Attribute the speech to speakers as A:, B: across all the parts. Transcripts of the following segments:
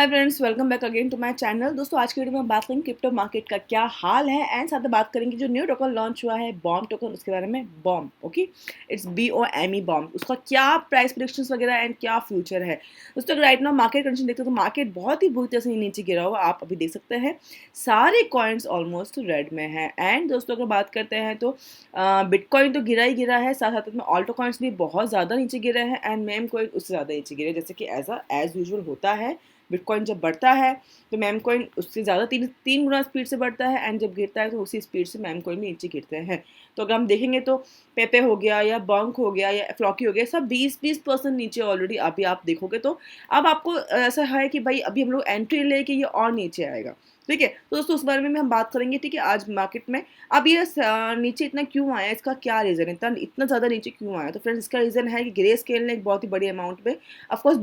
A: Hi friends, welcome back again to my channel. दोस्तों, आज की वीडियो में हम बात करेंगे क्रिप्टो मार्केट का क्या हाल है एंड साथ में बात करेंगे जो न्यू टोकन लॉन्च हुआ है बॉम टोकन, उसके बारे में। BOME, okay, it's BOME BOME, उसका क्या प्राइस प्रेडिक्शंस वगैरह एंड क्या फ्यूचर है। दोस्तों, अगर राइट नाउ मार्केट कंडीशन देखते हो तो मार्केट बहुत ही बुरी तरह से नीचे गिरा हुआ आप अभी देख सकते हैं। सारे कॉइन्स ऑलमोस्ट रेड में है। एंड दोस्तों, अगर बात करते हैं तो बिटकॉइन तो गिरा ही गिरा है, साथ साथ में ऑल्टो कॉइन्स भी बहुत ज़्यादा नीचे गिरे हैं एंड मेम कॉइन उससे ज़्यादा नीचे गिरे, जैसे कि एज यूजुअल होता है। बिटकॉइन जब बढ़ता है तो मैम कॉइन उससे ज़्यादा तीन तीन गुना स्पीड से बढ़ता है एंड जब गिरता है तो उसी स्पीड से मैम कॉइन भी नीचे गिरते हैं। तो अगर हम देखेंगे तो पेपे हो गया या बंक हो गया या फ्लॉकी हो गया, सब 20% नीचे ऑलरेडी अभी आप देखोगे। तो अब आपको ऐसा है कि भाई अभी हम लोग एंट्री लेके ये और नीचे आएगा, ठीक है। तो दोस्तों, उस बारे में हम बात करेंगे, ठीक है, आज मार्केट में। अब ये नीचे इतना क्यों आया, इसका क्या रीज़न है, इतना इतना ज़्यादा नीचे क्यों आया। तो फ्रेंड्स, इसका रीज़न है कि ग्रे स्केल ने एक बहुत ही बड़ी अमाउंट में ऑफकोर्स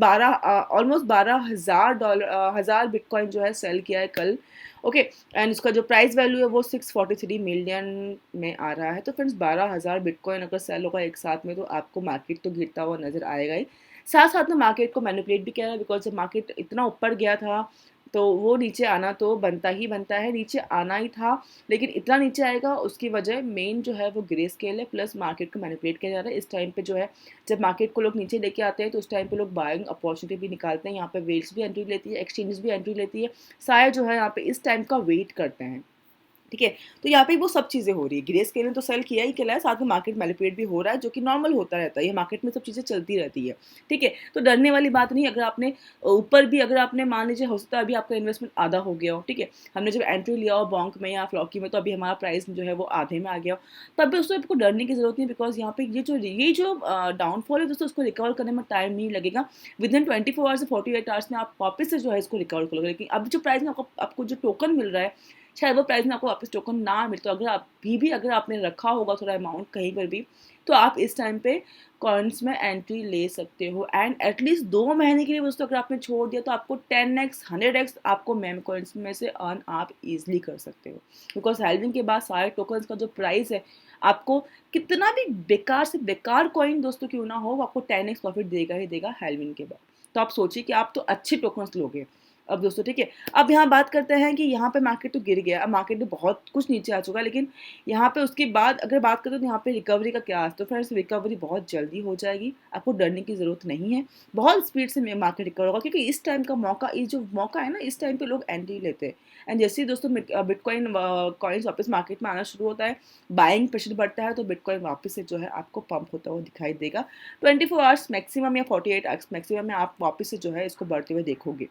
A: ऑलमोस्ट 12,000 बिटकॉइन जो है सेल किया है कल, ओके। एंड उसका जो प्राइस वैल्यू है वो 643 मिलियन में आ रहा है। तो फ्रेंड्स, 12,000 बिटकॉइन अगर सेल होगा एक साथ में तो आपको मार्केट तो गिरता हुआ नजर आएगा ही, साथ साथ में मार्केट को मैनिपुलेट भी किया है। बिकॉज जब मार्केट इतना ऊपर गया था तो वो नीचे आना तो बनता ही बनता है, नीचे आना ही था। लेकिन इतना नीचे आएगा उसकी वजह मेन जो है वो ग्रे स्केल है, प्लस मार्केट को मैनिपुलेट किया जा रहा है इस टाइम पे जो है। जब मार्केट को लोग नीचे लेके आते हैं तो उस टाइम पे लोग बाइंग अपॉर्चुनिटी भी निकालते हैं, यहाँ पे वेल्स भी एंट्री लेती है, एक्सचेंजेस भी एंट्री लेती है, सारे जो है यहाँ पे इस टाइम का वेट करते हैं, ठीक है। तो यहाँ पे वो सब चीज़ें हो रही है। ग्रे स्केल ने तो सेल किया ही किया है, साथ में मार्केट मैनिपुलेट भी हो रहा है, जो कि नॉर्मल होता रहता है, ये मार्केट में सब चीज़ें चलती रहती है, ठीक है। तो डरने वाली बात नहीं। अगर आपने ऊपर भी अगर आपने मान लीजिए हो सकता है अभी आपका इन्वेस्टमेंट आधा हो गया हो, ठीक है, हमने जब एंट्री लिया हो बॉन्क में या फ्लॉकी में तो अभी हमारा प्राइस जो है वो आधे में आ गया हो, तब भी उसको आपको डरने की जरूरत नहीं। बिकॉज यहाँ पे ये जो डाउनफॉल है दोस्तों, उसको रिकवर करने में टाइम नहीं लगेगा। विद इन 24 आवर्स से 48 आवर्स में आप वापस से जो है इसको रिकवर करोगे। लेकिन अभी जो प्राइस में आपको जो टोकन मिल रहा है, शायद वो प्राइस में आपको वापस टोकन ना मिले। तो अगर अभी भी अगर आपने रखा होगा थोड़ा अमाउंट कहीं पर भी, तो आप इस टाइम पे कॉइन्स में एंट्री ले सकते हो। एंड एटलीस्ट 2 महीने के लिए दोस्तों अगर आपने छोड़ दिया तो आपको 10x 100x आपको मेम कॉइन्स में से अर्न आप इजिली कर सकते हो। बिकॉज हेल्विंग के बाद सारे टोकन्स का जो प्राइस है, आपको कितना भी बेकार से बेकार कॉइन दोस्तों क्यों ना हो, वो आपको 10x प्रॉफिट देगा ही देगा हेल्विंग के बाद। तो आप सोचिए कि आप तो अच्छे टोकन्स लोगे अब दोस्तों, ठीक है। अब यहाँ बात करते हैं कि यहाँ पे मार्केट तो गिर गया, अब मार्केट तो बहुत कुछ नीचे आ चुका है, लेकिन यहाँ पे उसके बाद अगर बात करें तो यहाँ पे रिकवरी का क्या है। तो फ्रेंड्स, रिकवरी बहुत जल्दी हो जाएगी, आपको डरने की ज़रूरत नहीं है। बहुत स्पीड से मार्केट रिकवर होगा, क्योंकि इस टाइम का मौका, ये जो मौका है ना, इस टाइम पे लोग एंट्री लेते हैं। एंड जैसे ही दोस्तों बिटकॉइन कॉइन्स वापस मार्केट में आना शुरू होता है, बाइंग प्रेशर बढ़ता है, तो बिटकॉइन वापस से जो है आपको पंप होता हुआ दिखाई देगा। 24 आवर्स मैक्सिमम या 48 आवर्स मैक्सिमम में आप वापस से जो है इसको बढ़ते हुए देखोगे,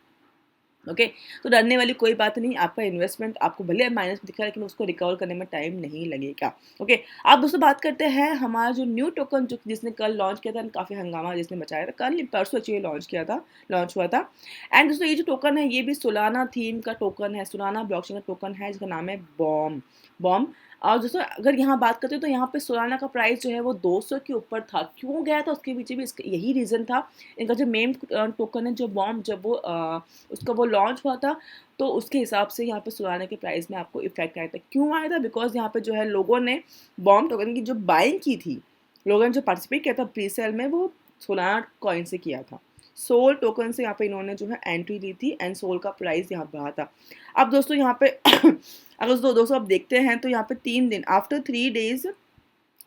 A: ओके। तो डरने वाली कोई बात नहीं। आपका इन्वेस्टमेंट आपको भले माइनस में दिखा है, लेकिन उसको रिकवर करने में टाइम नहीं लगेगा, ओके। आप दोस्तों बात करते हैं हमारा जो न्यू टोकन जो जिसने कल लॉन्च किया था, काफ़ी हंगामा जिसने मचाया था, कल परसों एक्चुअली लॉन्च हुआ था। एंड दोस्तों, ये जो टोकन है ये भी सोलाना थीम का टोकन है, सोलाना ब्लॉकचेन का टोकन है, जिसका नाम है बॉम बॉम। और दोस्तों, अगर यहाँ बात करते हैं तो यहाँ पे सोलाना का प्राइस जो है वो 200 के ऊपर था। क्यों गया था उसके पीछे भी इसका यही रीज़न था। इनका जो मेन टोकन है जो बॉम, जब वो उसका वो लॉन्च हुआ था, तो उसके हिसाब से यहाँ पे सोलाना के प्राइस में आपको इफेक्ट आया था। क्यों आया था? बिकॉज यहाँ पे जो है लोगों ने बॉम टोकन की जो बाइंग की थी, लोगों ने जो पार्टिसिपेट किया था प्री सेल में, वो सोलाना कॉइन से किया था। सोल टोकन से यहाँ पे इन्होंने जो है एंट्री ली थी एंड सोल का प्राइस यहाँ बढ़ा था। अब दोस्तों यहाँ पे अगर दोस्तों आप देखते हैं तो यहाँ पे 3 दिन after 3 days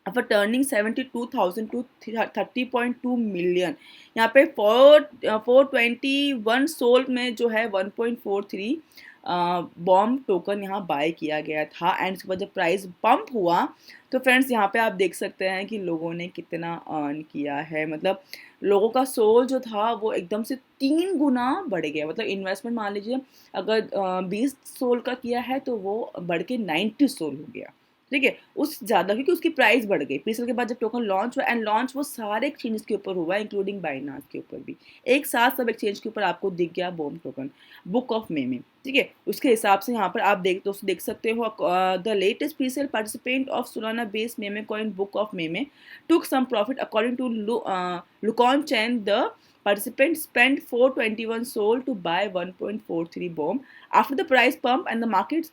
A: after turning 72,000 to 30.2 million, यहाँ पे 421 सोल में जो है 1.43 बॉम्ब टोकन यहाँ बाय किया गया था। एंड उसके बाद जब प्राइस पंप हुआ तो फ्रेंड्स यहाँ पे आप देख सकते हैं कि लोगों ने कितना अर्न किया है। मतलब लोगों का सोल जो था वो एकदम से 3 गुना बढ़ गया। मतलब इन्वेस्टमेंट मान लीजिए अगर 20 सोल का किया है तो वो बढ़ के 90 सोल हो गया, ठीक है, उस ज़्यादा, क्योंकि उसकी प्राइस बढ़ गई। प्रीसेल के बाद जब टोकन लॉन्च हुआ, एंड लॉन्च वो सारे एक्सचेंज के ऊपर हुआ इंक्लूडिंग बाइनांस के ऊपर भी, एक साथ सब एक्सचेंज के ऊपर आपको दिख गया BOME token book of meme में, ठीक है। उसके हिसाब से यहाँ पर आप देख सकते हो the latest presale participant of Solana based meme coin Book of Meme took some profit according to Lookonchain. द participants spent 421 sol to buy 1.43 bomb. After the price pump and the market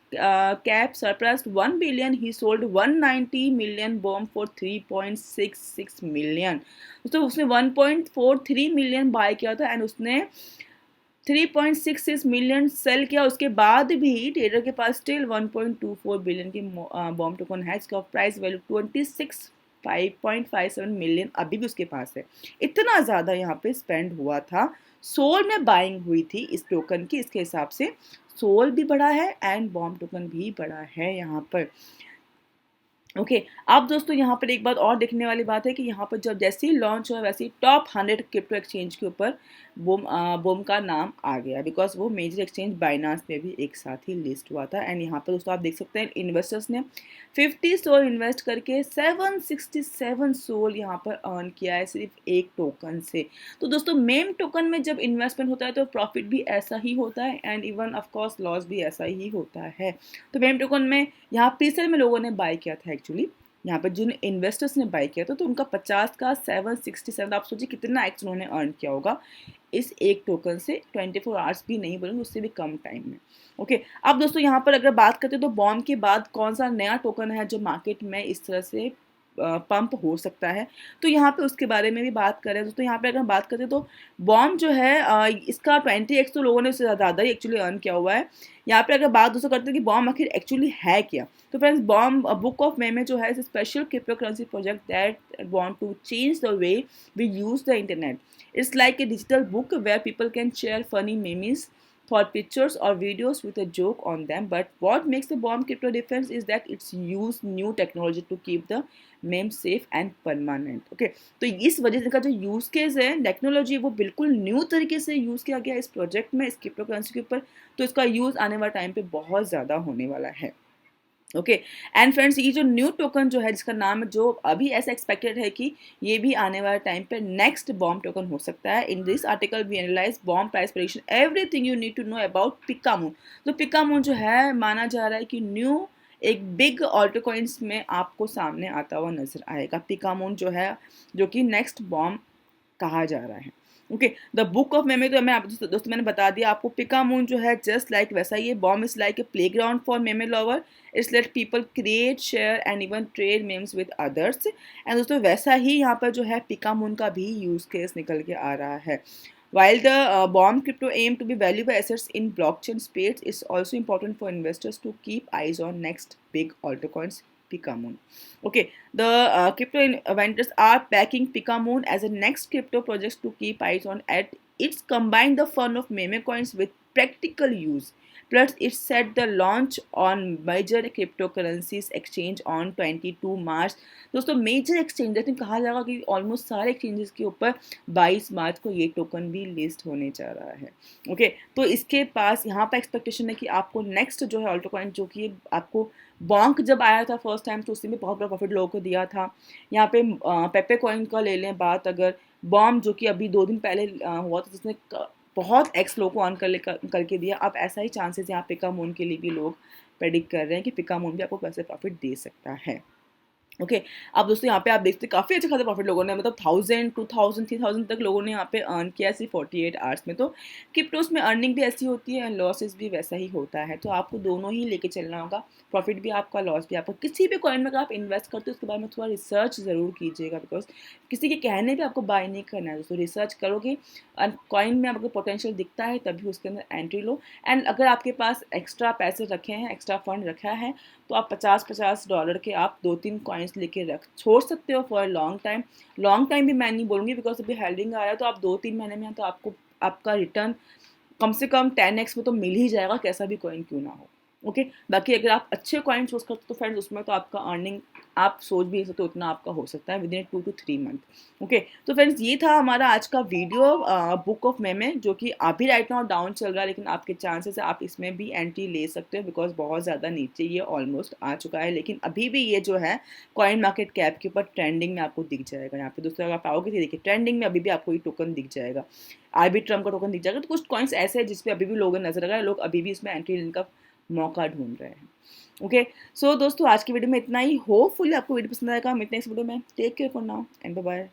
A: cap surpassed 1 billion, he sold 190 million bomb for 3.66 million. तो उसने 1.43 million bye किया था and उसने 3.66 million sale किया, उसके बाद भी ट्रेडर के पास स्टिल 1.24 बिलियन की बॉम्ब टोकन है, इसका प्राइस वैल्यू 5.57 मिलियन अभी भी उसके पास है। इतना ज़्यादा यहाँ पे स्पेंड हुआ था, सोल में बाइंग हुई थी इस टोकन की, इसके हिसाब से सोल भी बड़ा है एंड बॉम्ब टोकन भी बड़ा है यहाँ पर। ओके अब दोस्तों यहाँ पर एक बात और देखने वाली बात है कि यहाँ पर जब जैसे ही लॉन्च हुआ वैसे ही टॉप 100 क्रिप्टो एक्सचेंज के ऊपर बोम का नाम आ गया, बिकॉज वो मेजर एक्सचेंज बाइनांस में भी एक साथ ही लिस्ट हुआ था। एंड यहाँ पर दोस्तों आप देख सकते हैं इन्वेस्टर्स ने 50 सोल इन्वेस्ट करके 767 सोल यहाँ पर अर्न किया है सिर्फ एक टोकन से। तो दोस्तों मेम टोकन में जब इन्वेस्टमेंट होता है तो प्रॉफिट भी ऐसा ही होता है एंड इवन ऑफकोर्स लॉस भी ऐसा ही होता है। तो मेम टोकन में यहाँ प्रीसेल में लोगों ने बाय किया था एक्चुअली, यहाँ पर जिन इन्वेस्टर्स ने बाय किया था, तो उनका 50 का 767, आप सोचिए कितना एक्स उन्होंने अर्न किया होगा इस एक टोकन से, 24 आवर्स भी नहीं बोलेंगे, उससे भी कम टाइम में। ओके अब दोस्तों यहाँ पर अगर बात करते हैं तो बॉम्ब के बाद कौन सा नया टोकन है जो मार्केट में इस तरह से पंप हो सकता है, तो यहाँ पे उसके बारे में भी बात करें दोस्तों। यहाँ पे अगर हम बात करें तो बॉम्ब जो है इसका 20x तो लोगों ने उससे ज़्यादा ही एक्चुअली अर्न किया हुआ है। यहाँ पे अगर बात दोस्तों करते हैं कि बॉम्ब आखिर एक्चुअली है क्या, तो friends bomb book of meme में जो है special crypto currency project that want to change the way we use the internet. It's like a digital book where people can share funny memes, thought pictures or videos with a joke on them, but what makes the bomb crypto difference is that it's use new technology to keep the meme safe and permanent। okay तो इस वजह से का जो use case है technology वो बिल्कुल new तरीके से यूज किया गया इस प्रोजेक्ट में, इस क्रिप्टो करेंसी के ऊपर, तो इसका यूज आने वाले टाइम पे बहुत ज़्यादा होने वाला है। ओके एंड फ्रेंड्स ये जो न्यू टोकन जो है जिसका नाम जो अभी ऐसा एक्सपेक्टेड है कि ये भी आने वाले टाइम पे नेक्स्ट बॉम्ब टोकन हो सकता है। In this article we analyze BOME price prediction everything you need to know about PikaMoon. तो पिकामून जो है माना जा रहा है कि न्यू एक बिग ऑल्टो कॉइन्स में आपको सामने आता हुआ नजर आएगा। पिकामून जो है जो कि नेक्स्ट बॉम्ब कहा जा रहा है। ओके द बुक ऑफ मेमे तो मैं आप दोस्तों मैंने बता दिया आपको, पिकामून जो है जस्ट लाइक वैसा ही है, bomb is like a playground for meme lover, it's let people create share and even trade memes with others. And दोस्तों वैसा ही यहाँ पर जो है पिकामून का भी यूज केस निकल के आ रहा है। While the bomb crypto aim to be valuable assets in blockchain space, it's also important for investors to keep eyes on next big altcoins, Pikamoon. Okay, the crypto vendors are backing Pikamoon as a next crypto project to keep eyes on. At it's combined the fun of meme coins with practical use. Plus, it set the launch on major cryptocurrencies exchange on 22 मार्च। दोस्तों major exchange में कहा जाएगा कि almost सारे exchanges के ऊपर 22 मार्च को ये टोकन भी लिस्ट होने जा रहा है। ओके तो इसके पास यहाँ पर एक्सपेक्टेशन है कि आपको नेक्स्ट जो है ऑल्टो कॉइन जो कि आपको बॉन्क जब आया था फर्स्ट टाइम तो उसमें बहुत बड़ा प्रॉफिट लोगों को दिया था। यहाँ पे पेपे कॉइन का ले लें बात, अगर बॉम्ब जो कि अभी 2 दिन पहले हुआ था जिसने बहुत एक्स लोगों को ऑन करके दिया, अब ऐसा ही चांसेस यहाँ पिकामून के लिए भी लोग प्रेडिक्ट कर रहे हैं कि पिकामून भी आपको पैसे प्रॉफिट दे सकता है। ओके अब दोस्तों यहाँ पे आप देखते हैं काफ़ी अच्छे खासे प्रॉफिट लोगों ने, मतलब 1000, 2000, 3000 तक लोगों ने यहाँ पे अर्न किया सिर्फ 48 आवर्स में। तो क्रिप्टोस में अर्निंग भी ऐसी होती है एंड लॉसेस भी वैसा ही होता है, तो आपको दोनों ही लेके चलना होगा, प्रॉफिट भी आपका लॉस भी आपका। किसी भी कॉइन में अगर आप इन्वेस्ट करते हो उसके बारे में थोड़ा रिसर्च ज़रूर कीजिएगा, बिकॉज किसी के कहने पर आपको बाय नहीं करना है दोस्तों, रिसर्च करोगे कॉइन में आपको पोटेंशियल दिखता है तभी उसके अंदर एंट्री लो। एंड अगर आपके पास एक्स्ट्रा पैसे रखे हैं, एक्स्ट्रा फंड रखा है, तो आप $50 के आप 2-3 कॉइन्स लेके रख छोड़ सकते हो for long time. Long time भी मैं नहीं बोलूँगी बिकॉज अभी हेल्डिंग आ रहा है, तो आप 2-3 महीने में तो आपको आपका रिटर्न कम से कम 10x में तो मिल ही जाएगा, कैसा भी कॉइन क्यों ना हो। ओके बाकी अगर आप अच्छे कॉइन चूज करते हो तो फ्रेंड्स उसमें तो आपका अर्निंग आप सोच भी नहीं सकते उतना आपका हो सकता है with in 2 to 3 month. Okay तो फ्रेंड्स ये था हमारा आज का वीडियो बुक ऑफ मेमे, जो कि अभी राइट नाउ डाउन चल रहा है, लेकिन आपके चांसेस है आप इसमें भी एंट्री ले सकते हो बिकॉज बहुत ज़्यादा नीचे ये ऑलमोस्ट आ चुका है, लेकिन अभी भी ये जो है कॉइन मार्केट कैप के ऊपर ट्रेंडिंग में आपको दिख जाएगा। यहाँ पे दोस्तों अगर आप आओगे तो देखिए ट्रेंडिंग में अभी भी आपको ये टोकन दिख जाएगा, आरबीट्रम का टोकन दिख जाएगा। तो कुछ कॉइन्स ऐसे हैं जिसपे अभी भी लोगों नजर आ रहा है, लोग अभी भी इसमें एंट्री लेने का मौका ढूंढ रहे हैं। ओके सो दोस्तों आज की वीडियो में इतना ही, होपफुली आपको वीडियो पसंद आएगा। मिलते हैं नेक्स्ट वीडियो में, take care for now and bye bye.